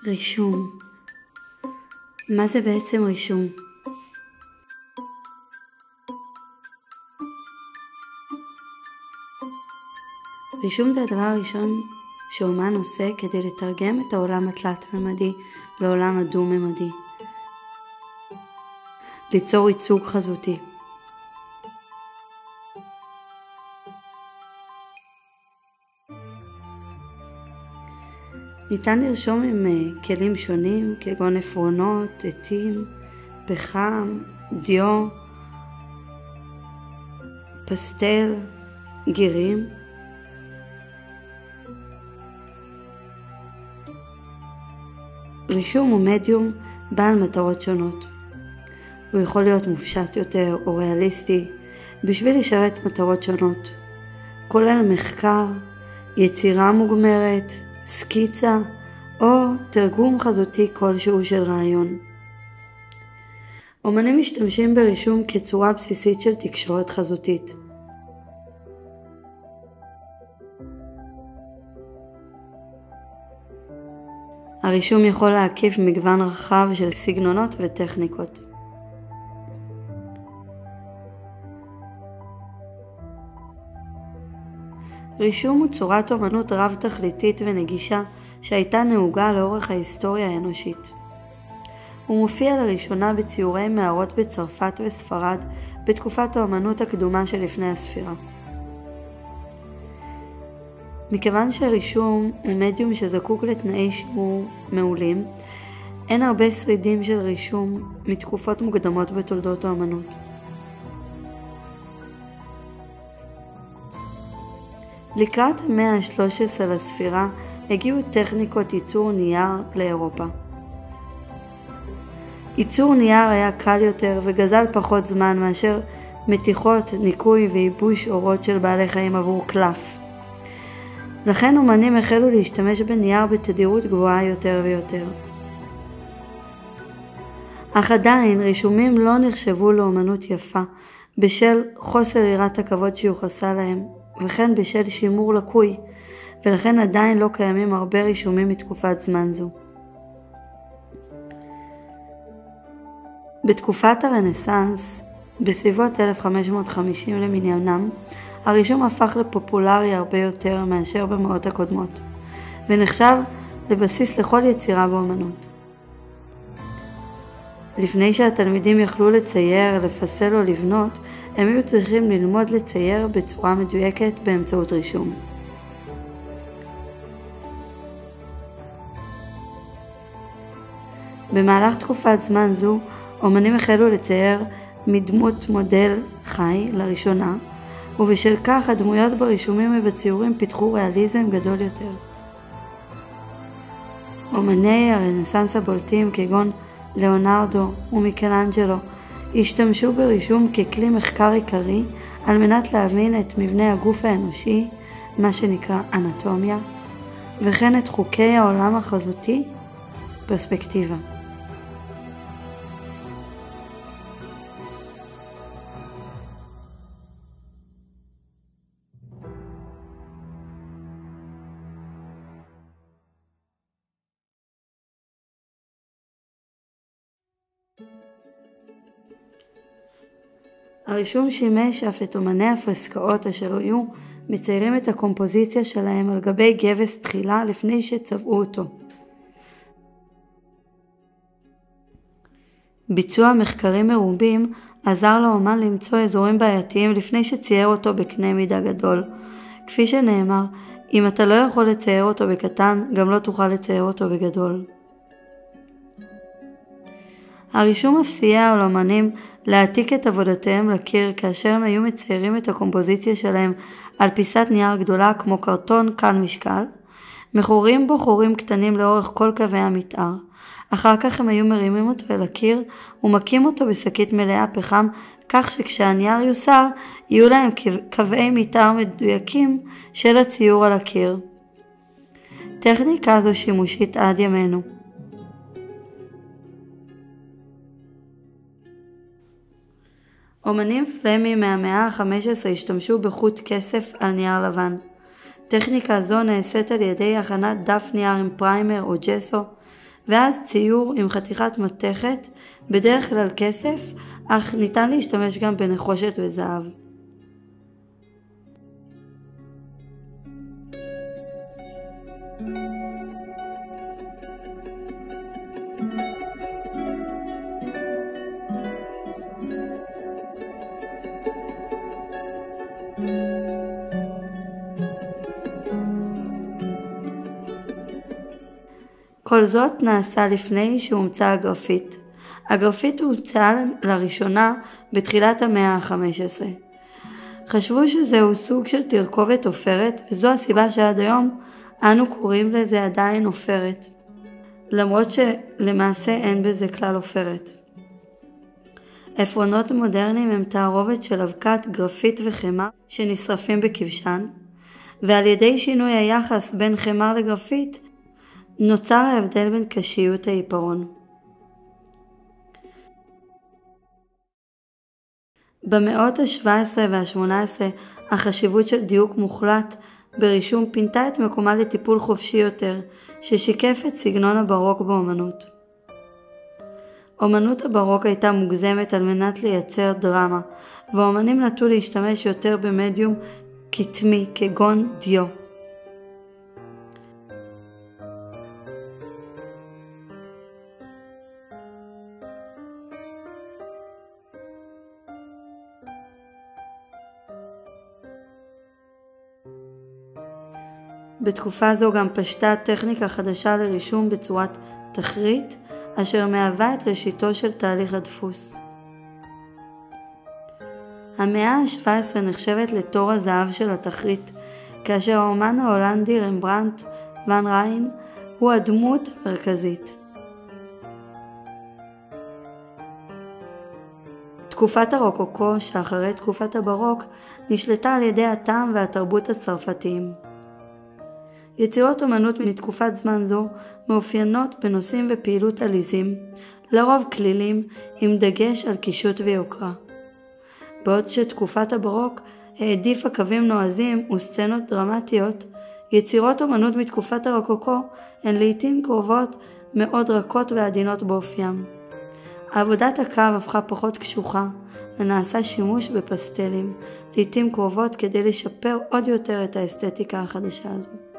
רישום. מה זה בעצם רישום? רישום זה הדבר הראשון שאומן עושה כדי לתרגם את העולם התלת-ממדי לעולם הדו-ממדי. ליצור ייצוג חזותי. ניתן לרשום עם כלים שונים כגון עפרונות, עטים, פחם, דיו, פסטל, גירים. רישום הוא מדיום בעל מטרות שונות. הוא יכול להיות מופשט יותר או ריאליסטי בשביל לשרת מטרות שונות, כולל מחקר, יצירה מוגמרת, סקיצה או תרגום חזותי כלשהו של רעיון. אומנים משתמשים ברישום כצורה בסיסית של תקשורת חזותית. הרישום יכול להקיף מגוון רחב של סגנונות וטכניקות. רישום הוא צורת אומנות רב-תכליתית ונגישה שהייתה נהוגה לאורך ההיסטוריה האנושית. הוא מופיע לראשונה בציורי מערות בצרפת וספרד בתקופת האומנות הקדומה שלפני הספירה. מכיוון שרישום הוא מדיום שזקוק לתנאי שימור מעולים, אין הרבה שרידים של רישום מתקופות מוקדמות בתולדות האומנות. לקראת המאה ה-13 לספירה הגיעו טכניקות ייצור נייר לאירופה. ייצור נייר היה קל יותר וגזל פחות זמן מאשר מתיחות, ניקוי וייבוש אורות של בעלי חיים עבור קלף. לכן אומנים החלו להשתמש בנייר בתדירות גבוהה יותר ויותר. אך עדיין רישומים לא נחשבו לאומנות יפה בשל חוסר יראת הכבוד שיוחסה להם, וכן בשל שימור לקוי, ולכן עדיין לא קיימים הרבה רישומים מתקופת זמן זו. בתקופת הרנסאנס, בסביבות 1550 למניינם, הרישום הפך לפופולרי הרבה יותר מאשר במאות הקודמות, ונחשב לבסיס לכל יצירה באומנות. לפני שהתלמידים יכלו לצייר, לפסל או לבנות, הם היו צריכים ללמוד לצייר בצורה מדויקת באמצעות רישום. במהלך תקופת זמן זו, אומנים החלו לצייר מדמות מודל חי לראשונה, ובשל כך הדמויות ברישומים ובציורים פיתחו ריאליזם גדול יותר. אומני הרנסאנס הבולטים כגון ליאונרדו ומיקלאנג'לו השתמשו ברישום ככלי מחקר עיקרי על מנת להבין את מבנה הגוף האנושי, מה שנקרא אנטומיה, וכן את חוקי העולם החזותי, פרספקטיבה. הרישום שימש אף את אומני הפרסקאות אשר היו מציירים את הקומפוזיציה שלהם על גבי גבס תחילה לפני שצבעו אותו. ביצוע מחקרים מרובים עזר לאומן למצוא אזורים בעייתיים לפני שצייר אותו בקנה מידה גדול. כפי שנאמר, אם אתה לא יכול לצייר אותו בקטן, גם לא תוכל לצייר אותו בגדול. הרישום אף סייע לאומנים להעתיק את עבודותיהם לקיר כאשר הם היו מציירים את הקומפוזיציה שלהם על פיסת נייר גדולה כמו קרטון קל משקל, מחורים בו חורים קטנים לאורך כל קווי המתאר. אחר כך הם היו מרימים אותו אל הקיר ומקים אותו בשקית מלאה פחם, כך שכשהנייר יוסר יהיו להם קווי מתאר מדויקים של הציור על הקיר. טכניקה זו שימושית עד ימינו. אומנים פלמים מהמאה ה-15 השתמשו בחוט כסף על נייר לבן. טכניקה זו נעשית על ידי הכנת דף נייר עם פריימר או ג'סו, ואז ציור עם חתיכת מתכת, בדרך כלל כסף, אך ניתן להשתמש גם בנחושת וזהב. כל זאת נעשה לפני שהומצא הגרפיט. הגרפיט הומצא לראשונה בתחילת המאה ה-15. חשבו שזהו סוג של תרכובת עופרת, וזו הסיבה שעד היום אנו קוראים לזה עדיין עופרת, למרות שלמעשה אין בזה כלל עופרת. עפרונות מודרניים הם תערובת של אבקת גרפיט וחמר שנשרפים בכבשן, ועל ידי שינוי היחס בין חמר לגרפיט נוצר ההבדל בין קשיות העיפרון. במאות ה-17 וה-18 החשיבות של דיוק מוחלט ברישום פינתה את מקומה לטיפול חופשי יותר, ששיקף את סגנון הברוק באומנות. אומנות הברוק הייתה מוגזמת על מנת לייצר דרמה, והאומנים נטו להשתמש יותר במדיום כתמי כגון דיו. בתקופה זו גם פשטה טכניקה חדשה לרישום בצורת תחריט, אשר מהווה את ראשיתו של תהליך הדפוס. המאה ה-17 נחשבת לתור הזהב של התחריט, כאשר האומן ההולנדי רמברנדט ואן ריין הוא הדמות המרכזית. תקופת הרוקוקו, שאחרי תקופת הברוק, נשלטה על ידי הטעם והתרבות הצרפתיים. יצירות אומנות מתקופת זמן זו מאופיינות בנושאים ופעילות עליזים, לרוב כלילים עם דגש על קישוט ויוקרה. בעוד שתקופת הברוק העדיפה קווים נועזים וסצנות דרמטיות, יצירות אומנות מתקופת הרוקוקו הן לעתים קרובות מאוד רכות ועדינות באופיים. עבודת הקו הפכה פחות קשוחה ונעשה שימוש בפסטלים, לעתים קרובות כדי לשפר עוד יותר את האסתטיקה החדשה הזו.